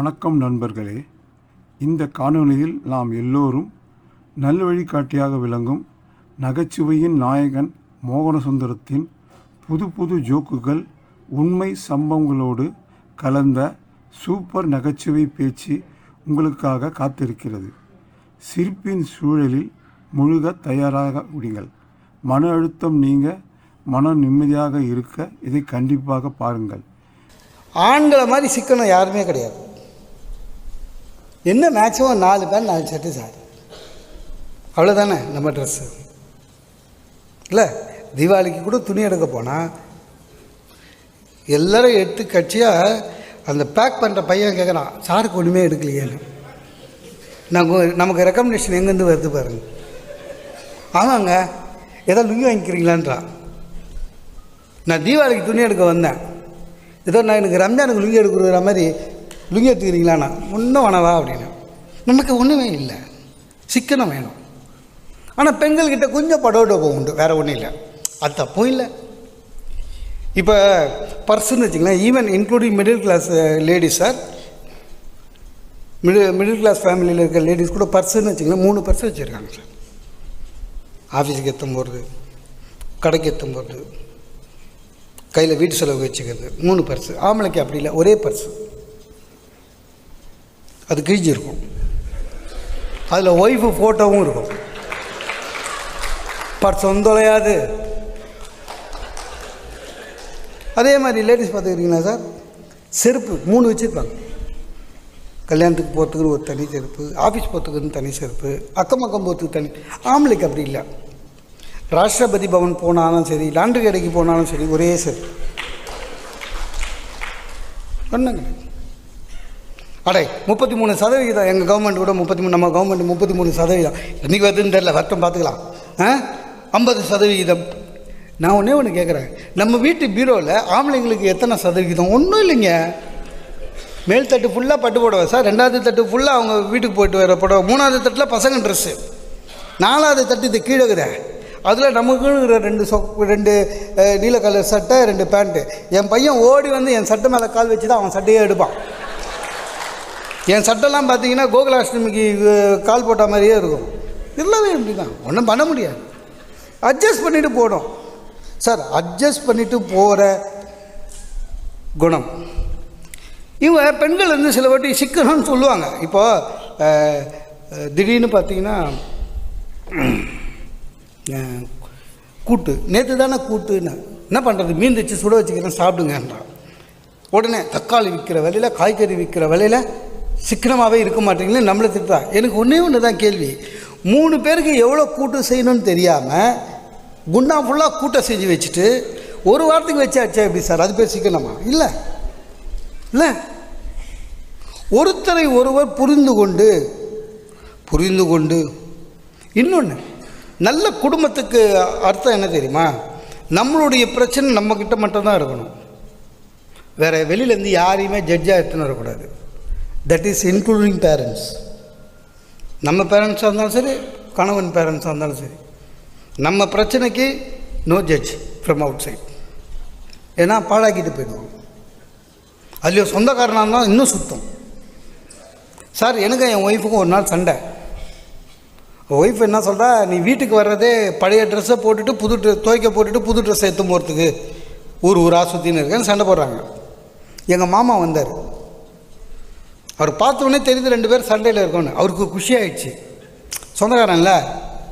வணக்கம் நண்பர்களே. இந்த காணொளியில் நாம் எல்லோரும் நல்வழிகாட்டியாக விளங்கும் நகைச்சுவையின் நாயகன் மோகனசுந்தரத்தின் புது புது ஜோக்குகள், உண்மை சம்பவங்களோடு கலந்த சூப்பர் நகைச்சுவை பேச்சு உங்களுக்காக காத்திருக்கிறது. சிரிப்பின் சூழலில் முழுக தயாராக விடுங்கள். மன அழுத்தம் நீங்க மனம் நிம்மதியாக இருக்க இதை கண்டிப்பாக பாருங்கள். ஆண்களை மாதிரி சிக்கனம் யாருமே கிடையாது. என்ன மேக்ஸிமம் 4 பேண்ட் 4 சட்டு சார், அவ்வளோதானே நம்ம ட்ரெஸ்ஸு. இல்லை, தீபாவளிக்கு கூட துணி எடுக்க போனால் எல்லோரும் 8 கட்சியாக அந்த பேக் பண்ணுற பையன் கேட்குறான், சாருக்கு ஒன்றுமே எடுக்கலையேன்னு. நமக்கு ரெக்கமெண்டேஷன் எங்கேருந்து வருது பாருங்க. ஆமாங்க, ஏதோ லுங்கி வாங்கிக்கிறீங்களான்றான். நான் தீபாவளிக்கு துணி எடுக்க வந்தேன், ஏதோ நான் எனக்கு ரம்ஜானுக்கு லுங்கி எடுக்கிற மாதிரி லுங்கி எடுத்துக்கிறீங்களாண்ணா. ஒன்றும் வேணவா அப்படின்னு. நமக்கு ஒன்றுமே இல்லை, சிக்கனம் வேணும். ஆனால் பெண்கள்கிட்ட கொஞ்சம் படோடோபம் உண்டு, வேறு ஒன்றும் இல்லை. அது தப்பும் இல்லை. இப்போ பர்ஸுன்னு வச்சுங்களேன், even including middle class ladies sir, middle class ஃபேமிலியில் இருக்கிற லேடிஸ் கூட பர்ஸுன்னு வச்சுங்களேன் 3 பர்ஸ் வச்சுருக்காங்க சார். ஆஃபீஸுக்கு எத்தும் போகிறது, கடைக்கு எத்தும் போகிறது, கையில் வீட்டு செலவு வச்சுக்கிறது 3 பர்ஸு. ஆம்பளைக்கு அப்படி இல்லை, ஒரே பர்ஸு. அது கிழிஞ்சிருக்கும், அதில் ஒய்ஃபு ஃபோட்டோவும் இருக்கும். பர்ஸ் தொலையாது. அதே மாதிரி லேடிஸ் பார்த்துக்கிறீங்களா சார், செருப்பு 3 வச்சுருப்பாங்க. கல்யாணத்துக்கு போகிறதுக்கு ஒரு தனி செருப்பு, ஆஃபீஸ் போகிறதுக்குன்னு தனி செருப்பு, அக்கம் பக்கம் போகிறதுக்கு தனி. ஆம்பளைக்கு அப்படி இல்லை. ராஷ்டிரபதி பவன் போனாலும் சரி, லாண்ட்ரி கடைக்கு போனாலும் சரி, ஒரே செருப்பு. ஒன்றுங்க. அடே 33% எங்கள் கவர்மெண்ட் கூட 33, நம்ம கவர்மெண்ட் 33%. என்றைக்கு வருதுன்னு தெரியல, வருத்தம் பார்த்துக்கலாம். 50%. நான் ஒன்று கேட்குறேன், நம்ம வீட்டு பீரோவில் ஆம்பளைங்களுக்கு எத்தனை சதவிகிதம்? ஒன்றும் இல்லைங்க. மேல் தட்டு ஃபுல்லாக பட்டு புடவை சார், 2வது தட்டு ஃபுல்லாக அவங்க வீட்டுக்கு போய்ட்டு வர புடவை, 3வது தட்டில் பசங்க ட்ரெஸ்ஸு, 4வது தட்டு இது கீழே இருக்குதே, அதில் நமக்குன்னு 2 நீல கலர் சட்டை 2 பேண்ட்டு. என் பையன் ஓடி வந்து என் சட்டை மேலே கால் வச்சு தான் அவன் சட்டையே எடுப்பான். என் சட்டைலாம் பார்த்தீங்கன்னா கோகுலாஷ்டமிக்கு கால் போட்ட மாதிரியே இருக்கும். எல்லாமே இப்படி தான், ஒன்றும் பண்ண முடியாது. அட்ஜஸ்ட் பண்ணிவிட்டு போகணும் சார். அட்ஜஸ்ட் பண்ணிவிட்டு போகிற குணம் இவங்க பெண்கள் வந்து சில வாட்டி சிக்கனம்னு சொல்லுவாங்க. இப்போது திடீர்னு பார்த்தீங்கன்னா கூட்டு, நேற்று தானே கூட்டுன்னு, என்ன பண்ணுறது, மீன் வச்சு சுட வச்சுக்கிறேன் சாப்பிடுங்கன்றான். உடனே தக்காளி விற்கிற விலையில், காய்கறி விற்கிற விலையில் சிக்கனமாகவே இருக்க மாட்டீங்களே, நம்மளை திட்டா. எனக்கு ஒன்று தான் கேள்வி, 3 பேருக்கு எவ்வளோ கூட்டு செய்யணும்னு தெரியாமல் குண்டா ஃபுல்லாக கூட்டை செஞ்சு வச்சுட்டு ஒரு வாரத்துக்கு வச்சாச்சா எப்படி சார்? அது பேர் சிக்கனமா? இல்லை இல்லை. ஒருத்தரை ஒருவர் புரிந்து கொண்டு இன்னொன்று, நல்ல குடும்பத்துக்கு அர்த்தம் என்ன தெரியுமா? நம்மளுடைய பிரச்சனை நம்மக்கிட்ட மட்டும்தான் இருக்கணும், வேறு வெளியிலேருந்து யாரையுமே ஜட்ஜாக எடுத்துன்னு வரக்கூடாது. That is including parents. நம்ம பேரண்ட்ஸாக இருந்தாலும் சரி, கணவன் பேரண்ட்ஸாக இருந்தாலும் சரி, நம்ம பிரச்சனைக்கு no judge from outside. ஏன்னா பாழாக்கிட்டு போயிடுவோம். அதுலேயும் சொந்தக்காரனாக இருந்தால் இன்னும் சுத்தம் சார். எனக்கு என் ஒய்ஃபுக்கும் ஒரு நாள் சண்டை. ஒய்ஃப் என்ன சொல்கிறா, நீ வீட்டுக்கு வர்றதே பழைய ட்ரெஸ்ஸை போட்டுட்டு துவைக்க போட்டுட்டு புது ட்ரெஸ்ஸை எடுத்து போகிறதுக்கு ஊராக சுற்றின்னு இருக்கேன்னு சண்டை போடுறாங்க. எங்கள் மாமா வந்தார். அவர் பார்த்தோன்னே தெரியுது 2 பேர் சண்டையில் இருக்கோன்னு. அவருக்கு குஷி ஆகிடுச்சு. சொந்தக்காரன்ல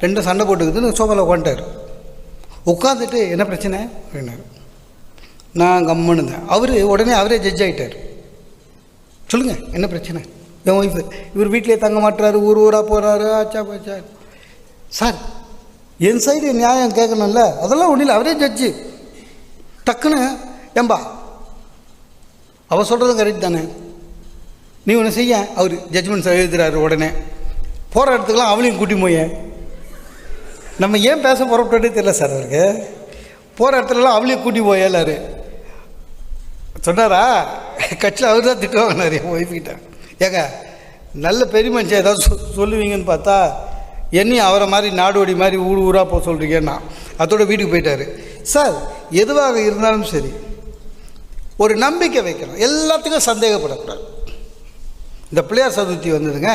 2 சண்டை போட்டுக்குதுன்னு சோஃபாவில் உட்காந்துட்டார். உட்காந்துட்டு என்ன பிரச்சனை அப்படின்னாரு. நான் கம்முன்னு இருந்தேன். உடனே அவரே ஜட்ஜ் ஆகிட்டார். சொல்லுங்கள் என்ன பிரச்சனை? என் ஒய்ஃபு, இவர் வீட்டிலே தங்க மாட்டுறாரு, ஊராக போகிறாரு, ஆச்சா போச்சா. சார், என் சைடு நியாயம் கேட்கணும்ல, அதெல்லாம் ஒன்றும் இல்லை, அவரே ஜட்ஜு. டக்குன்னு ஏம்பா அவள் சொல்கிறதும் கரெக்ட் தானே, நீ ஒன்று செய்ய. அவர் ஜட்ஜ்மெண்ட் எழுதுறாரு. உடனே போகிற இடத்துக்கெல்லாம் அவளையும் கூட்டி போய. நம்ம ஏன் பேச புறப்பட்டே தெரியல சார் அவருக்கு. போகிற இடத்துலலாம் அவளையும் கூட்டி போயலாரு சொன்னாரா? கட்சியில் அவர் தான் திட்டுவாங்கனாரு என் ஒய்ஃப்கிட்ட. ஏங்க, நல்ல பெரிய மனுஷன் ஏதாவது சொல்லுவீங்கன்னு பார்த்தா என்னையும் அவரை மாதிரி நாடோடி மாதிரி ஊராக போக சொல்கிறீங்கன்னா அதோட வீட்டுக்கு போயிட்டார். சார், எதுவாக இருந்தாலும் சரி ஒரு நம்பிக்கை வைக்கணும், எல்லாத்துக்கும் சந்தேகப்படக்கூடாது. இந்த பிள்ளையார் சதுர்த்தி வந்ததுங்க,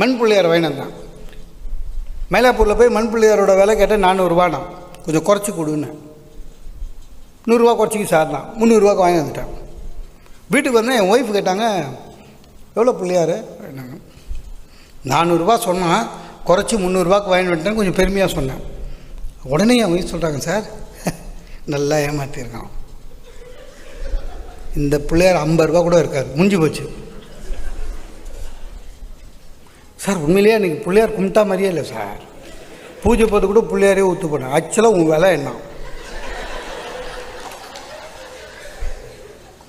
மண் பிள்ளையார் வாங்கினேன். மயிலாப்பூரில் போய் மண் பிள்ளையாரோட விலை கேட்டால் 400 ரூபாண்ணா, கொஞ்சம் குறைச்சி கொடுன்னு. 100 ரூபா குறைச்சிக்கு சார் தான் 300 ரூபாய்க்கு வாங்கி வந்துட்டேன். வீட்டுக்கு வந்தேன், என் ஒய்ஃப் கேட்டாங்க எவ்வளோ பிள்ளையார் என்னங்க. 400 ரூபா சொன்னால் குறைச்சி 300 ரூபாய்க்கு வாங்கி வந்துட்டேன், கொஞ்சம் பெருமையாக சொன்னேன். உடனே என் ஒய்ஃப் சொல்கிறாங்க, சார் நல்லா ஏமாற்றிருக்கான், இந்த பிள்ளையார் 50 ரூபா கூட இருக்காது, முடிஞ்சு போச்சு. சார் உண்மையிலேயே அன்றைக்கி பிள்ளையார் கும்பிட்டா மாதிரியே இல்லை சார், பூஜை பார்த்து கூட பிள்ளையாரே ஊற்று போனேன். ஆக்சுவலாக உங்கள் விலை என்ன,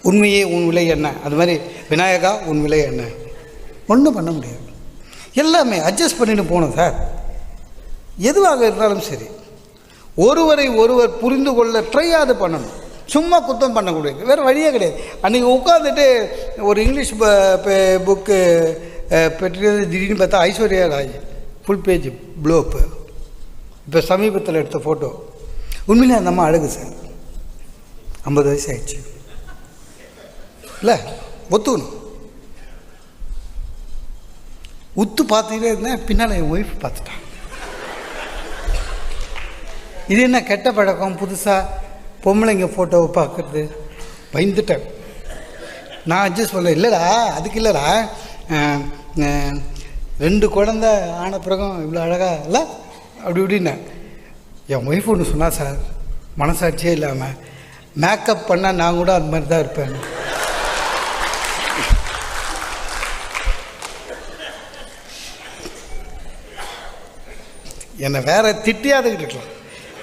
உண்மையே உன் விலை என்ன, அது மாதிரி விநாயகா உன் விலை என்ன, ஒன்றும் பண்ண முடியாது. எல்லாமே அட்ஜஸ்ட் பண்ணிட்டு போகணும் சார். எதுவாக இருந்தாலும் சரி, ஒருவரை ஒருவர் புரிந்து கொள்ள ட்ரையாவது பண்ணணும், சும்மா குத்தம் பண்ணக்கூடாது, வேறு வழியே கிடையாது. அன்றைக்கி உட்காந்துட்டு ஒரு இங்கிலீஷ் புக்கு பெற்றது, திடீர்னு பார்த்தா ஐஸ்வர்யா ராஜ் ஃபுல் பேஜ் ப்ளோப்பு. இப்போ சமீபத்தில் எடுத்த ஃபோட்டோ, உண்மையிலே அந்த அம்மா அழகு சார், 50 வயசு ஆயிடுச்சு இல்லை, ஒத்துக்கணும். உத்து பார்த்துக்கிட்டே இருந்தேன், பின்னால் என் ஒய்ஃப் பார்த்துட்டான். இது என்ன கெட்ட பழக்கம், புதுசாக பொம்பளைங்க ஃபோட்டோவை பார்க்குறது, பயந்துட்டேன். நான் அட்ஜஸ்ட் பண்ணல, இல்லைடா அதுக்கு இல்லைடா, 2 குழந்தை ஆன பிறகும் இவ்வளோ அழகா இல்லை அப்படி இப்படின்னேன். என் ஒய்ஃப் ஒன்று சொன்னா சார், மனசாட்சியே இல்லாமல், மேக்கப் பண்ணால் நான் கூட அது மாதிரி தான் இருப்பேன். என்னை வேற திட்டியாதுக்கிட்டு இருக்கலாம்,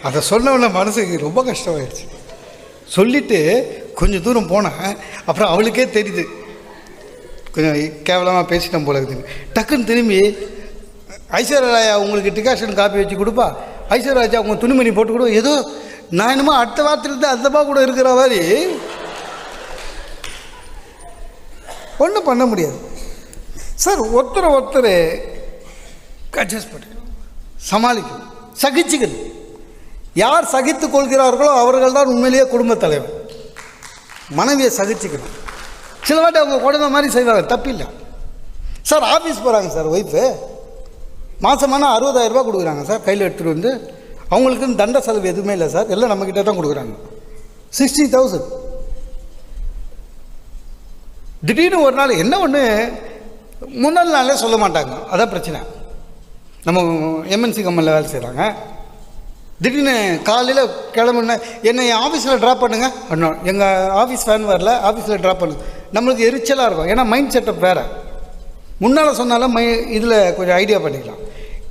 அதை சொன்னவன மனசுக்கு ரொம்ப கஷ்டமாயிடுச்சு. சொல்லிவிட்டு கொஞ்சம் தூரம் போனேன், அப்புறம் அவளுக்கே தெரியுது கொஞ்சம் கேவலமாக பேசிட்டேன் போல இருக்குதுன்னு. டக்குன்னு திரும்பி, ஐஸ்வர்யா ராயா உங்களுக்கு டிகாஷன் காப்பி வச்சு கொடுப்பா, ஐஸ்வர்யா ராஜா உங்கள் துணிமணி போட்டு கூட, ஏதோ நான் என்னமோ அடுத்த வாரத்திலிருந்து அந்தமா கூட இருக்கிற மாதிரி. ஒன்றும் பண்ண முடியாது சார். ஒருத்தர் அட்ஜஸ்ட் பண்ணிக்கணும், சமாளிக்கணும், சகிச்சுக்கணும். யார் சகித்து கொள்கிறார்களோ அவர்கள் தான் உண்மையிலேயே குடும்பத் தலைவர். மனைவியை சகிச்சுக்கணும். சில வாட்டி அவங்க குழந்தை மாதிரி செய்வாங்க, தப்பில்லை சார். ஆஃபீஸ் போகிறாங்க சார் ஒய்ஃபு, மாதமான 60,000 ரூபா கொடுக்குறாங்க சார், கையில் எடுத்துகிட்டு வந்து. அவங்களுக்குன்னு தண்ட செலவு எதுவுமே இல்லை சார், எல்லாம் நம்மக்கிட்ட தான் கொடுக்குறாங்க. 60,000. திடீர்னு ஒரு நாள் என்ன ஒன்று, முன்னாள் நாளே சொல்ல மாட்டாங்க, அதான் பிரச்சனை. நம்ம எம்என்சி கம்பெனியில் வேலை செய்கிறாங்க. திடீர்னு காலையில் கிளம்புன என்னை என் ஆஃபீஸில் ட்ராப் பண்ணுங்க அப்படின்னா, எங்கள் ஆஃபீஸ் வேன் வரல, ஆஃபீஸில் ட்ராப் பண்ணுங்க. நம்மளுக்கு எரிச்சலாக இருக்கும், ஏன்னா மைண்ட் செட்டப் வேறு. முன்னால் சொன்னாலும் இதில் கொஞ்சம் ஐடியா பண்ணிக்கலாம்.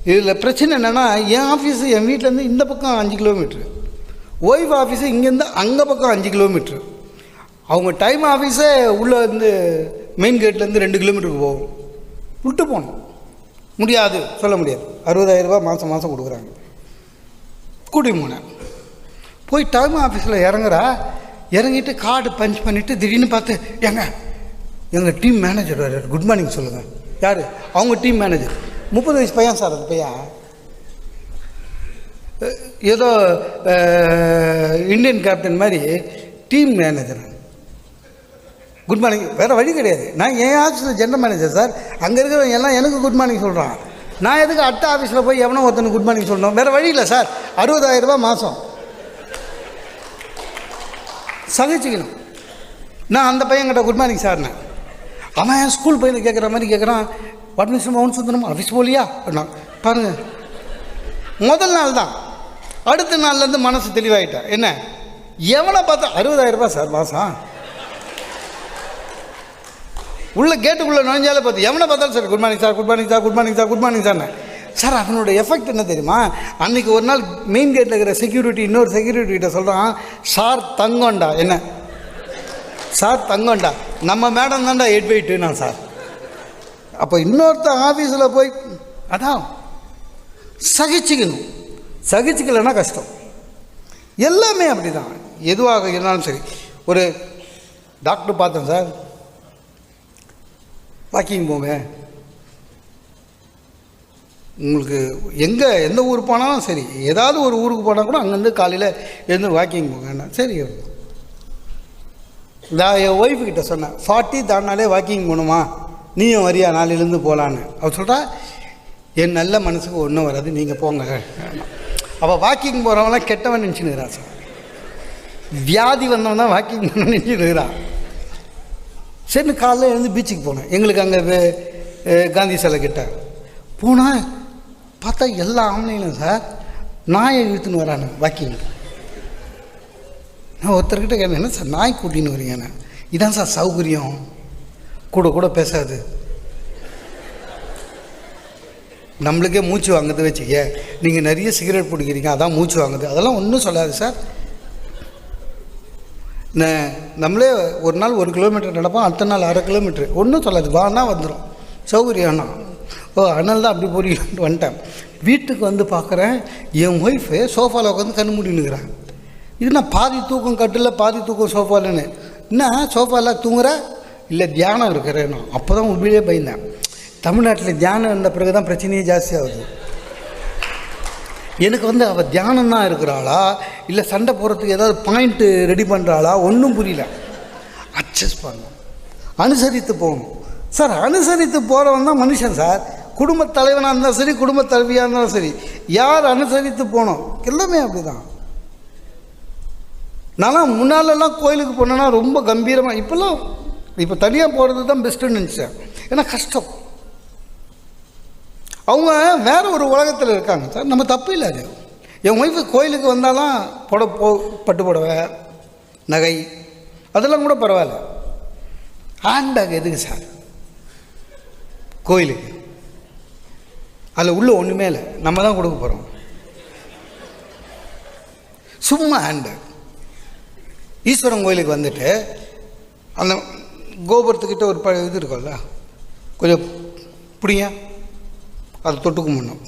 இதில் பிரச்சனை என்னென்னா, என் ஆஃபீஸு என் வீட்டிலேருந்து இந்த பக்கம் 5 கிலோமீட்ரு, ஒய்ஃப் ஆஃபீஸு இங்கேருந்து அங்கே பக்கம் 5 கிலோமீட்ரு. அவங்க டைம் ஆஃபீஸே உள்ளே வந்து மெயின் கேட்லேருந்து 2 கிலோமீட்டருக்கு போகும். விட்டு போகணும், முடியாது, சொல்ல முடியாது. 60,000 ரூபா மாதம் கொடுக்குறாங்க. கூட்டிட்டு போனேன். போய் டைம் ஆஃபீஸில் இறங்கிட்டு கார்டு பஞ்ச் பண்ணிவிட்டு திடீர்னு பார்த்து, எங்கள் டீம் மேனேஜர் வர்றாரு, குட் மார்னிங் சொல்லுங்கள். யார்? அவங்க டீம் மேனேஜர். 30 வயசு பையன் சார். அது பையன் ஏதோ இந்தியன் கேப்டன் மாதிரி டீம் மேனேஜர். குட் மார்னிங், வேறு வழி கிடையாது. நான் என் ஆஃபீஸில் ஜென்ரல் மேனேஜர் சார், அங்கே இருக்கிறவங்க எல்லாம் எனக்கு குட் மார்னிங் சொல்கிறான். நான் எதுக்கு அடுத்த ஆஃபீஸில் போய் எவனோ ஒருத்தனுக்கு குட் மார்னிங் சொல்லணும்? வேறு வழி இல்லை சார். 60,000 ரூபா மாதம், சகிச்சுக்கணும். நான் அந்த பையன்கிட்ட குட் மார்னிங் சார்னே, அவன் ஸ்கூல் பையனை கேட்குற மாதிரி கேட்குறான். வாட் மிஸ்டர் மோகன் சுந்தரம், ஆஃபீஸ் போலியா அப்படின்னா பாருங்கள். முதல் நாள் தான், அடுத்த நாள்லேருந்து மனசு தெளிவாயிட்டேன். என்ன, எவனை பார்த்தா 60,000 ரூபா சார் மாதம். உள்ள கேட்டுக்குள்ளே நுழைஞ்சாலே பார்த்து எவனை பார்த்தாலும் sir good morning sir, good morning sir, good morning sir, good morning sir. Sir அதனோட எஃபெக்ட் என்ன தெரியுமா? அன்றைக்கி ஒரு நாள் மெயின் கேட்டில் இருக்கிற செக்யூரிட்டி இன்னொரு செக்யூரிட்டிகிட்ட சொல்கிறான், சார் தங்கண்டா. என்ன சார் தங்கண்டா? நம்ம மேடம் தான்டா 8 by 2 நான் சார். அப்போ இன்னொருத்த ஆஃபீஸில் போய் அதான் சகிச்சுக்கணும். சகிச்சுக்கலைன்னா கஷ்டம். எல்லாமே அப்படி தான், எதுவாக இருந்தாலும் சரி. ஒரு டாக்டர் பார்த்தேன் சார், வாக்கிங் போங்க, உங்களுக்கு எங்கே எந்த ஊர் போனாலும் சரி, ஏதாவது ஒரு ஊருக்கு போனால் கூட அங்கேருந்து காலையில் எழுந்து வாக்கிங் போங்கன்னா சரி. நான் என் ஒய்ஃபுக்கிட்ட சொன்னேன், 40 தாண்டினாலே வாக்கிங் போகணுமா நீயும் வரியா நாளையிலேருந்து போகலான்னு. அவள் சொல்கிறா, என் நல்ல மனசுக்கு ஒன்றும் வராது, நீங்கள் போங்க. அவள் வாக்கிங் போகிறவங்களாம் கெட்டவன் நினச்சினுக்கிறா சார். வியாதி வந்தவன் தான் வாக்கிங் பண்ண நினச்சினுக்கிறான். சரி, காலையில் எழுந்து பீச்சுக்கு போனேன். எங்களுக்கு அங்கே காந்தி சிலை கிட்ட போனால் பார்த்தா எல்லா ஆம்பளைங்களும் சார் நாயை இழுத்துன்னு வரானு வாக்கிங். நான் ஒருத்தர்கிட்ட கேட்டேன், என்ன சார் நாய் கூட்டின்னு வரீங்கண்ணா? இதான் சார் சௌகரியம், கூட கூட பேசாது, நம்மளுக்கே மூச்சு வாங்குது வச்சுக்க. நீங்கள் நிறைய சிகரெட் பிடிக்கிறீங்க, அதான் மூச்சு வாங்குது. அதெல்லாம் ஒன்றும் சொல்லாது சார். நம்மளே ஒரு நாள் 1 கிலோமீட்டர் நடப்போம், அடுத்த நாள் 1/2 கிலோமீட்டர், ஒன்றும் சொல்லாது, வானா வந்துடும், சௌகரியம்னா. ஓ அதனால தான் அப்படி போறீங்களான்ட்டு வந்துட்டேன். வீட்டுக்கு வந்து பார்க்குறேன், என் ஒய்ஃபு சோஃபாவில் உட்காந்து கண்ணு மூடினுங்கிறான். இது நான் பாதி தூக்கம் கட்டில் பாதி தூக்கம் சோஃபாலன்னு. என்ன சோஃபாவில் தூங்குற? இல்லை தியானம் இருக்கிறேன். அப்போ தான் உண்மையிலே பயந்தேன். தமிழ்நாட்டில் தியானம் இருந்த பிறகு தான் பிரச்சனையே ஜாஸ்தியாகுது. எனக்கு வந்து அவள் தியானம் தான் இருக்கிறாளா இல்லை சண்டை போகிறதுக்கு ஏதாவது பாயிண்ட்டு ரெடி பண்ணுறாளா ஒன்றும் புரியல. அட்ஜஸ்ட் பண்ணணும், அனுசரித்து போகணும் சார். அனுசரித்து போகிறவன் தான் மனுஷன் சார். குடும்பத் தலைவனாக இருந்தாலும் சரி, குடும்பத் தலைவியாக இருந்தாலும் சரி, யார் அனுசரித்து போகணும், எல்லாமே அப்படி தான். நான்லாம் முன்னாலெல்லாம் கோயிலுக்கு போனேன்னா ரொம்ப கம்பீரமாக, இப்போ தனியாக போகிறது தான் பெஸ்ட்டுன்னு நினச்சேன். ஏன்னா கஷ்டம், அவங்க வேறு ஒரு உலகத்தில் இருக்காங்க சார். நம்ம தப்பு இல்லை அது. என் ஒய்ஃபு கோயிலுக்கு வந்தாலும் பட்டு புடவை நகை அதெல்லாம் கூட பரவாயில்ல. ஹேண்ட்பேக் எதுக்கு சார் கோயிலுக்கு? அதில் உள்ள ஒன்றுமே இல்லை, நம்ம தான் கொடுக்க போகிறோம். சும்மா ஹேண்ட்பேக். ஈஸ்வரன் கோயிலுக்கு வந்துட்டு அந்த கோபுரத்துக்கிட்ட ஒரு இது இருக்கும்ல, கொஞ்சம் பிடிங்க, அதை தொட்டு கும்பிடணும்,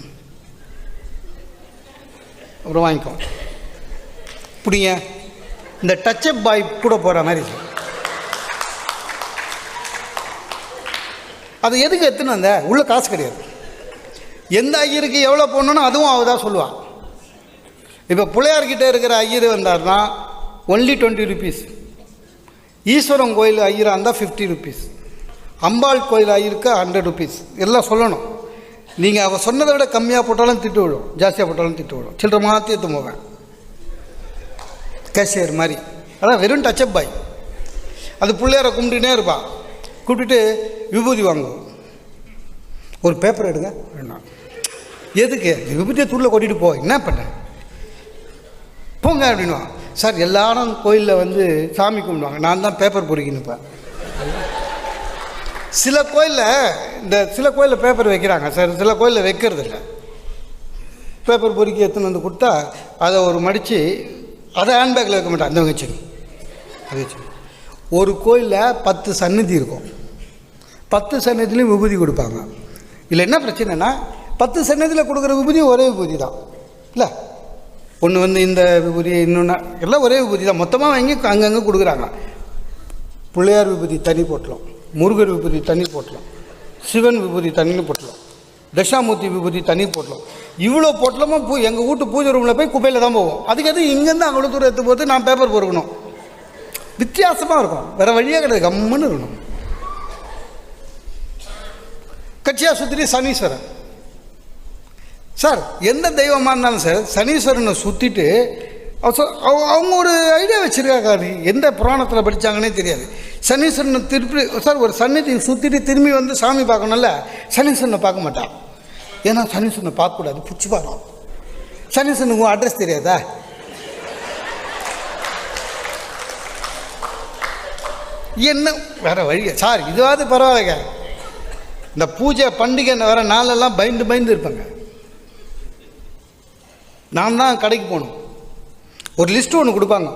அப்புறம் வாங்கிக்கோ பிடிங்க. இந்த டச்சப் பாய் கூட போகிற மாதிரி சார். அது எதுக்கு எடுத்துன்னு வந்த? உள்ள காசு கிடையாது. எந்த ஐயருக்கு எவ்வளோ போடணுன்னு அதுவும் அவள் தான் சொல்லுவாள். இப்போ பிள்ளையார்கிட்ட இருக்கிற ஐயர் வந்தார்னா ஒன்லி 20 rupees. ஈஸ்வரன் கோயில் ஐயராக இருந்தால் 50 rupees. அம்பாள் கோயில் ஐயருக்கு 100 rupees. எல்லாம் சொல்லணும். நீங்கள் அவள் சொன்னதை விட கம்மியாக போட்டாலும் திட்டு விடும், ஜாஸ்தியாக போட்டாலும் திட்டு விடும். சில்லற மாற்றி எடுத்து போவேன் கேஷியர் மாதிரி. அதான் வெறும் டச்சப் பாய். அது பிள்ளையாரை கும்பிட்டுனே இருப்பாள். கூப்பிட்டுட்டு விபூதி வாங்குவோம். ஒரு பேப்பர் எடுங்க வேணாம். எதுக்கு? விபூதியை தூளில் கொட்டிட்டு போ, என்ன பண்ண போங்க அப்படின்வா. சார் எல்லாரும் கோயிலில் வந்து சாமி கும்பிடுவாங்க, நான் தான் பேப்பர் பொறிக்கணுப்பேன். சில கோயிலில் பேப்பர் வைக்கிறாங்க சார், சில கோயிலில் வைக்கிறது இல்லை. பேப்பர் பொறிக்கி எடுத்துன்னு வந்து கொடுத்தா அதை ஒரு மடித்து அதை ஹேண்ட்பேக்கில் வைக்க மாட்டேன், அந்த வச்சு அது வச்சு. ஒரு கோயிலில் 10 சந்நிதி இருக்கும், 10 சன்னதிலையும் விபூதி கொடுப்பாங்க. இல்லை என்ன பிரச்சனைனா 10 சன்னதியில் கொடுக்குற விபூதி ஒரே விபூதி தான் இல்லை. ஒன்று வந்து இந்த விபூதி, இன்னொன்று எல்லாம் ஒரே விபூதி தான். மொத்தமாக வாங்கி அங்கங்கே கொடுக்குறாங்க. பிள்ளையார் விபூதி தனி போட்டலாம், முருகர் விபூதி தனி போட்டலாம், சிவன் விபூதி தனி போட்டலாம், தட்சாமூர்த்தி விபூதி தனி போட்டலாம். இவ்வளோ போட்டலமாக எங்கள் வீட்டு பூஜை ரூமில் போய் குப்பையில் தான் போவோம். அதுக்கு எது இங்கேருந்து அவ்வளோ தூரம் எடுத்து போது நான் பேப்பர் பொறுக்கணும். வித்தியாசமாக இருக்கும், வேறு வழியாக கிடையாது, கம்முன்னு இருக்கணும். கட்சியாக சுற்றிட்டு சனீஸ்வரன் சார், எந்த தெய்வமாக இருந்தாலும் சார் சனீஸ்வரனை சுற்றிட்டு அவங்க ஒரு ஐடியா வச்சுருக்காங்க. எந்த புராணத்தில் படித்தாங்கன்னே தெரியாது. சனீஸ்வரனை திருப்பி சார் ஒரு சன்னிதி சுற்றிட்டு திரும்பி வந்து சாமி பார்க்கணும்ல, சனீஸ்வரனை பார்க்க மாட்டான். ஏன்னா சனீஸ்வரனை பார்க்கக்கூடாது, பிடிச்சி பார்க்கலாம். சனீஸ்வரனுக்கு அட்ரஸ் தெரியாதா? என்ன வேறு வழி சார்? இதுவாது பரவாயில்லைங்க. இந்த பூஜை பண்டிகை வர நாளெல்லாம் பயந்து இருப்பாங்க. நான் தான் கடைக்கு போகணும், ஒரு லிஸ்ட்டு ஒன்று கொடுப்பாங்க.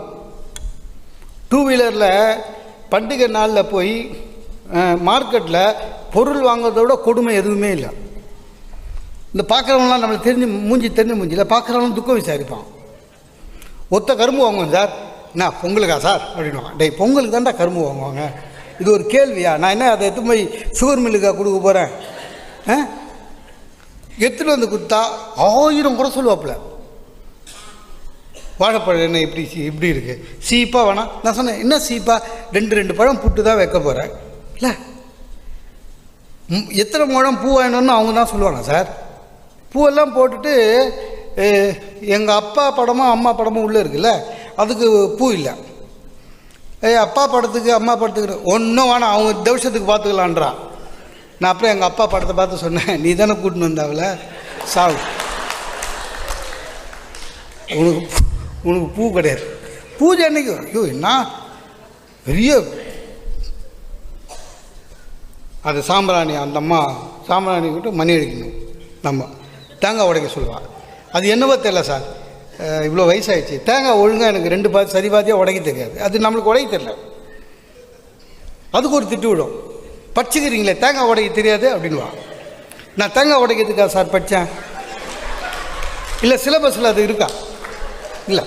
2 வீலரில் பண்டிகை நாளில் போய் மார்க்கெட்டில் பொருள் வாங்குறத விட கொடுமை எதுவுமே இல்லை. இந்த பார்க்குறவங்களாம் நம்மளுக்கு தெரிஞ்ச மூஞ்சியில் பார்க்குறவங்களும் துக்கம் விசாரிப்பான். ஒத்த கரும்பு வாங்குவோம் சார், என்ன பொங்கலுக்கா சார் அப்படின்வாங்க. டேய் பொங்கலுக்கு தான்டா கரும்பு வாங்குவாங்க, இது ஒரு கேள்வியா? நான் என்ன அதை எடுத்து போய் சுகர் மில்லுக்காக கொடுக்க போகிறேன்? எடுத்துகிட்டு வந்து கொடுத்தா 1000 கூட சொல்லுவாப்புல. வாழைப்பழம் என்ன இப்படி இருக்குது, சீப்பாக வேணாம். நான் சொன்னேன், என்ன சீப்பா? 2 பழம் புட்டு தான் வைக்க போகிறேன் இல்லை. எத்தனை முழம் பூ வேணும்னு அவங்க தான் சொல்லுவாங்க சார். பூவெல்லாம் போட்டுட்டு எங்கள் அப்பா படமும் அம்மா படமும் உள்ளே இருக்குல்ல, அதுக்கு பூ இல்லை. அப்பா படத்துக்கு அம்மா படத்துக்கு ஒன்றும் வேணாம், அவங்க தவசத்துக்கு பார்த்துக்கலான்றான். நான் அப்புறம் எங்கள் அப்பா படத்தை பார்த்து சொன்னேன், நீ தானே கூட்டின்னு வந்தாவில் சாவு, உனக்கு பூ கிடையாது. பூஜை அன்னைக்கு ஐயோ என்ன பெரிய அது சாம்பிராணி, அந்த அம்மா சாம்பிராணி விட்டு மணி அடிக்கணும், நம்ம தேங்காய் உடைக்க சொல்லுவாள். அது என்னவோ தெரியல சார், இவ்வளோ வயசாகிடுச்சு, தேங்காய் ஒழுங்காக எனக்கு 2 பாதி சரி பாதியாக உடைக்க தெரியாது. அது நம்மளுக்கு உடைக்க தெரியல, அதுக்கு ஒரு திட்டு விடும். படிச்சுக்கிறீங்களே தேங்காய் உடைக்க தெரியாது அப்படின்வா. நான் தேங்காய் உடைக்கிறதுக்கா சார் படித்தேன்? இல்லை சிலபஸில் அது இருக்கா? இல்லை.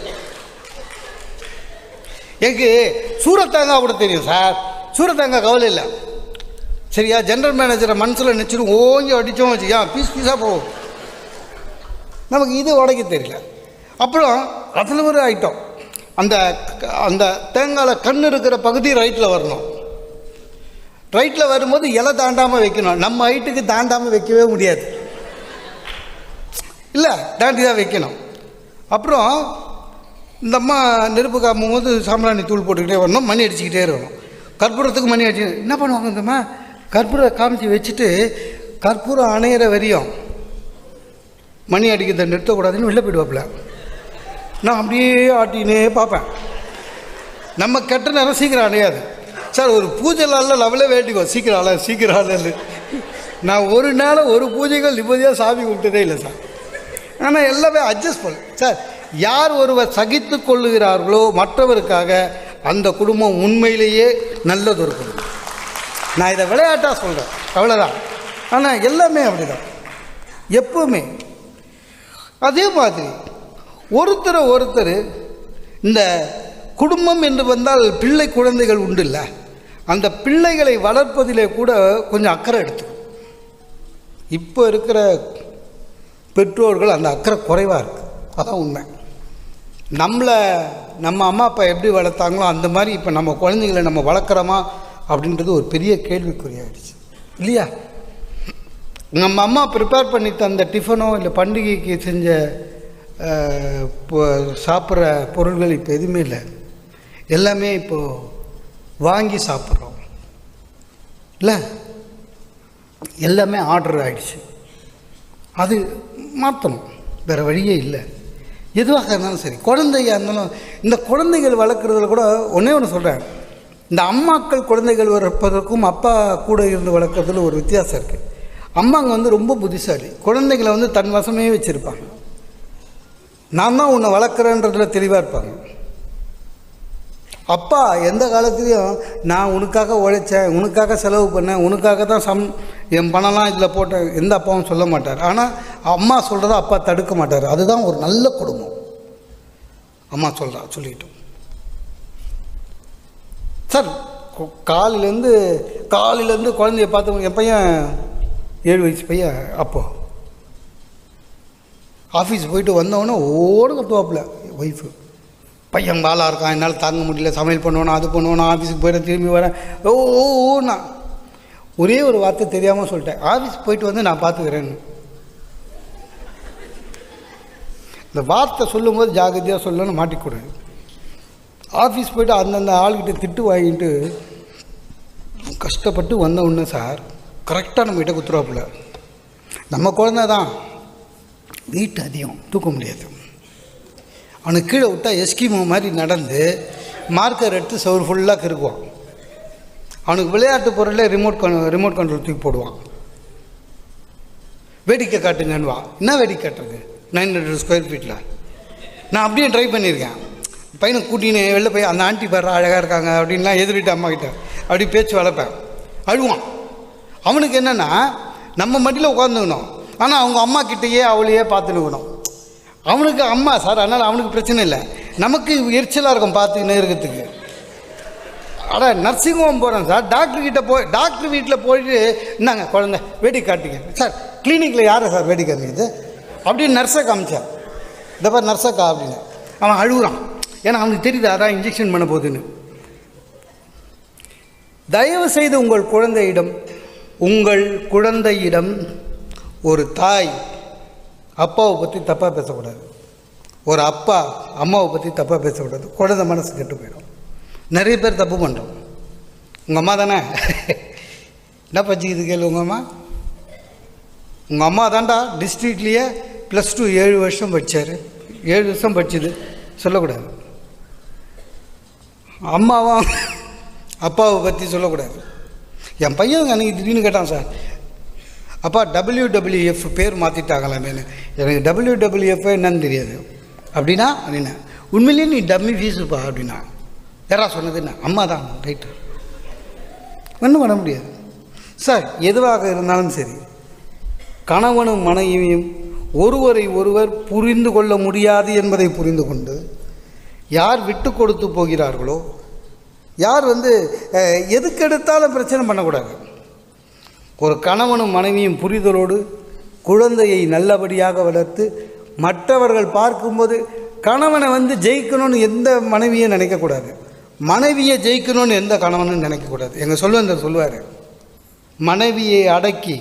எனக்கு சூரத்தேங்காய் கூட தெரியும் சார், சூரத்தேங்காய் கவலை இல்லை சரியா. ஜென்ரல் மேனேஜரை மனசில் நினச்சிடும் ஓங்கி அடித்தோம் வச்சுக்கா பீஸ் பீஸாக போகும். நமக்கு இது உடைக்க தெரியல. அப்புறம் அதில் ஒரு ஐட்டம், அந்த அந்த தேங்காயில் கண் இருக்கிற பகுதி ரைட்டில் வரணும். ரைட்டில் வரும்போது இலை தாண்டாமல் வைக்கணும். நம்ம ஹைட்டுக்கு தாண்டாமல் வைக்கவே முடியாது இல்லை, தாண்டி தான் வைக்கணும். அப்புறம் இந்த அம்மா நெருப்பு காக்கும் போது சாம்பிராணி தூள் போட்டுக்கிட்டே வரணும், மணி அடிச்சுக்கிட்டே இருக்கணும். கற்பூரத்துக்கு மணி அடிச்சு என்ன பண்ணுவாங்க இந்தம்மா, கற்பூரம் காமிச்சு வச்சுட்டு கற்பூரம் அணையிற வரையும் மணி அடிக்கிறத நிறுத்தக்கூடாதுன்னு வெளில போயிடுவாப்புல. நான் அப்படியே ஆட்டினே பார்ப்பேன். நம்ம கெட்ட நேரம் சீக்கிரம் அணையாது சார். ஒரு பூஜை நாளில் லெவலே வேண்டிக்குவோம், சீக்கிரம் ஆளு. நான் ஒரு நாள் ஒரு பூஜைகள் நிம்மதியாக சாமி கும்பிட்டதே இல்லை சார். ஆனால் எல்லாமே அட்ஜஸ்ட் பண்ணு சார். யார் ஒருவர் சகித்து கொள்ளுகிறார்களோ மற்றவருக்காக அந்த குடும்பம் உண்மையிலேயே நல்லதொரு குடும்பம். நான் இதை விளையாட்டாக சொல்கிறேன் அவ்வளோதான். ஆனால் எல்லாமே அப்படிதான் எப்பவுமே. அதே மாதிரி ஒருத்தர் இந்த குடும்பம் என்று வந்தால் பிள்ளை குழந்தைகள் உண்டு இல்லை, அந்த பிள்ளைகளை வளர்ப்பதிலே கூட கொஞ்சம் அக்கறை எடுத்துக்கும். இப்போ இருக்கிற பெற்றோர்கள் அந்த அக்கறை குறைவாக இருக்குது, அதான் உண்மை. நம்ம அம்மா அப்பா எப்படி வளர்த்தாங்களோ அந்த மாதிரி இப்போ நம்ம குழந்தைங்களை நம்ம வளர்க்குறோமா அப்படின்றது ஒரு பெரிய கேள்விக்குறியாகிடுச்சு இல்லையா. நம்ம அம்மா ப்ரிப்பேர் பண்ணி தந்த டிஃபனோ இல்லை பண்டிகைக்கு செஞ்ச சாப்பிட்ற பொருள்கள் இப்போ எதுவுமே இல்லை, எல்லாமே இப்போது வாங்கி சாப்பிட்றோம் இல்லை, எல்லாமே ஆர்டர் ஆகிடுச்சு. அது மாற்றணும், வேறு வழியே இல்லை. எதுவாக இருந்தாலும் சரி, குழந்தையாக இருந்தாலும் இந்த குழந்தைகள் வளர்க்குறதுல கூட ஒன்று சொல்கிறேன். இந்த அம்மாக்கள் குழந்தைகள் வளர்ப்பதற்கும் அப்பா கூட இருந்து வளர்க்குறதுல ஒரு வித்தியாசம் இருக்குது. அம்மாங்க ரொம்ப புத்திசாலி, குழந்தைகளை தன் வசமே வச்சுருப்பாங்க. நான் தான் உன்னை வளர்க்குறேன்றதுல தெளிவாக இருப்பாங்க. அப்பா எந்த காலத்துலேயும் நான் உனக்காக உழைச்சேன், உனக்காக செலவு பண்ணேன், உனக்காக தான் என் பணம்லாம் இதில் போட்டேன், எந்த அப்பாவும் சொல்ல மாட்டார். ஆனால் அம்மா சொல்கிறத அப்பா தடுக்க மாட்டார். அதுதான் ஒரு நல்ல குடும்பம். அம்மா சொல்லிட்டோம் சார். காலையிலேருந்து குழந்தைய பார்த்து என் பையன் 7 வயசு பையன் அப்போது ஆஃபீஸ் போயிட்டு வந்தவொடனே ஓடு கத்துவாப்புல ஒய்ஃபு, பையன் பாலாக இருக்கான், என்னால் தாங்க முடியல, சமையல் பண்ணுவேனா அது பண்ணுவேனா, ஆஃபீஸுக்கு போய்ட்டு திரும்பி வரேன் ஓன்னா ஒரே ஒரு வார்த்தை தெரியாமல் சொல்லிட்டேன், ஆஃபீஸ் போயிட்டு வந்து நான் பார்த்துக்கிறேன்னு. இந்த வார்த்தை சொல்லும்போது ஜாகிரதையாக சொல்லணும்னு மாட்டிக்கூடாது. ஆஃபீஸ் போய்ட்டு அந்தந்த ஆள்கிட்ட திட்டு வாங்கிட்டு கஷ்டப்பட்டு வந்த உடனே சார் கரெக்டாக நம்மகிட்ட குத்துருவாப்புல. நம்ம குழந்தை தான், வீட்டு அதிகம் தூக்க முடியாது. அவனுக்கு கீழே விட்டால் எஸ்கிமோ மாதிரி நடந்து மார்க்கர் எடுத்து சவுர் ஃபுல்லாக கிறுக்குவான். அவனுக்கு விளையாட்டு பொருளே ரிமோட் கண்ட்ரோல் தூக்கி போடுவான். வேடிக்கை காட்டுங்கன்னுவா. என்ன வேடிக்கை காட்டுறது 900 ஸ்கொயர் ஃபீட்டில்? நான் அப்படியே ட்ரை பண்ணியிருக்கேன். பையனை கூட்டின்னு வெளில போய் அந்த ஆண்டி பாரு அழகாக இருக்காங்க அப்படின்லாம் எதிர்விட்டு அம்மாக்கிட்ட அப்படி பேச்சு வளர்ப்பேன். அழுவான். அவனுக்கு என்னென்னா நம்ம மடியில் உட்காந்துக்கணும், ஆனால் அவங்க அம்மா கிட்டேயே அவளையே பார்த்துக்கணும். அவனுக்கு அம்மா சார், அதனால் அவனுக்கு பிரச்சனை இல்லை, நமக்கு எரிச்சலாக இருக்கும் பார்த்துக்கினே இருக்கிறதுக்கு. ஆனால் நர்சிங் ஹோம் போகிறேன் சார், டாக்டர் வீட்டில் போயிட்டு இந்தாங்க குழந்தை வேடிக்கை காட்டுங்க சார். கிளினிக்கில் யாரை சார் வேடிக்கை காமிக்குது அப்படின்னு நர்ஸை காமிச்சான். இந்த பார் நர்ஸக்கா அப்படின்னு. அவன் அழுகுறான், ஏன்னா அவனுக்கு தெரியுது அதான் இன்ஜெக்ஷன் பண்ண போகுதுன்னு. தயவு செய்து உங்கள் குழந்தையிடம் உங்கள் குழந்தையிடம் ஒரு தாய் அப்பாவை பற்றி தப்பாக பேசக்கூடாது, ஒரு அப்பா அம்மாவை பற்றி தப்பாக பேசக்கூடாது. குழந்தை மனசு கெட்டு போயிடும். நிறைய பேர் தப்பு பண்ணுறோம். உங்கள் அம்மா தானே என்ன படிச்சுக்கிது கேளு, உங்கள் அம்மா தாண்டா டிஸ்ட்ரிக்ட்லேயே +2 7 வருஷம் படித்தார், 7 வருஷம் படிச்சுது சொல்லக்கூடாது. அம்மாவும் அப்பாவை பற்றி சொல்லக்கூடாது. என் பையன் அன்றைக்கி திடீர்னு கேட்டான், சார் அப்பா WWF பேர் மாற்றிட்டாங்களாமேனு. எனக்கு WWF என்னன்னு தெரியாது. அப்படின்னா உண்மையிலேயே நீ டம்மி ஃபீஸுப்பா அப்படின்னா. யாரா சொன்னது? என்ன அம்மா தான். ரைட்டு, ஒன்றும் பண்ண முடியாது சார். எதுவாக இருந்தாலும் சரி, கணவனும் மனைவியும் ஒருவரை ஒருவர் புரிந்து கொள்ள முடியாது என்பதை புரிந்து கொண்டு யார் விட்டு கொடுத்து போகிறார்களோ, யார் எதுக்கெடுத்தாலும் பிரச்சனை பண்ணக்கூடாது. ஒரு கணவனும் மனைவியும் புரிதலோடு குழந்தையை நல்லபடியாக வளர்த்து மற்றவர்கள் பார்க்கும்போது கணவனை ஜெயிக்கணும்னு எந்த மனைவியும் நினைக்கக்கூடாது, மனைவியை ஜெயிக்கணும்னு எந்த கணவனும் நினைக்கக்கூடாது. எங்கள் சொல்லுவார், மனைவியை அடக்கி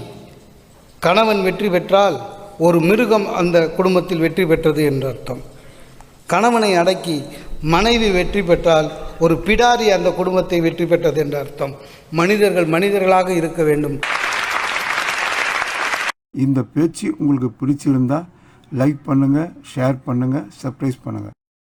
கணவன் வெற்றி பெற்றால் ஒரு மிருகம் அந்த குடும்பத்தில் வெற்றி பெற்றது என்று அர்த்தம். கணவனை அடக்கி மனைவி வெற்றி பெற்றால் ஒரு பிடாரி அந்த குடும்பத்தை வெற்றி பெற்றது என்று அர்த்தம். மனிதர்கள் மனிதர்களாக இருக்க வேண்டும். இந்த பேச்சு உங்களுக்கு பிடிச்சிருந்தா லைக் பண்ணுங்கள், ஷேர் பண்ணுங்கள், சப்ஸ்கிரைப் பண்ணுங்கள்.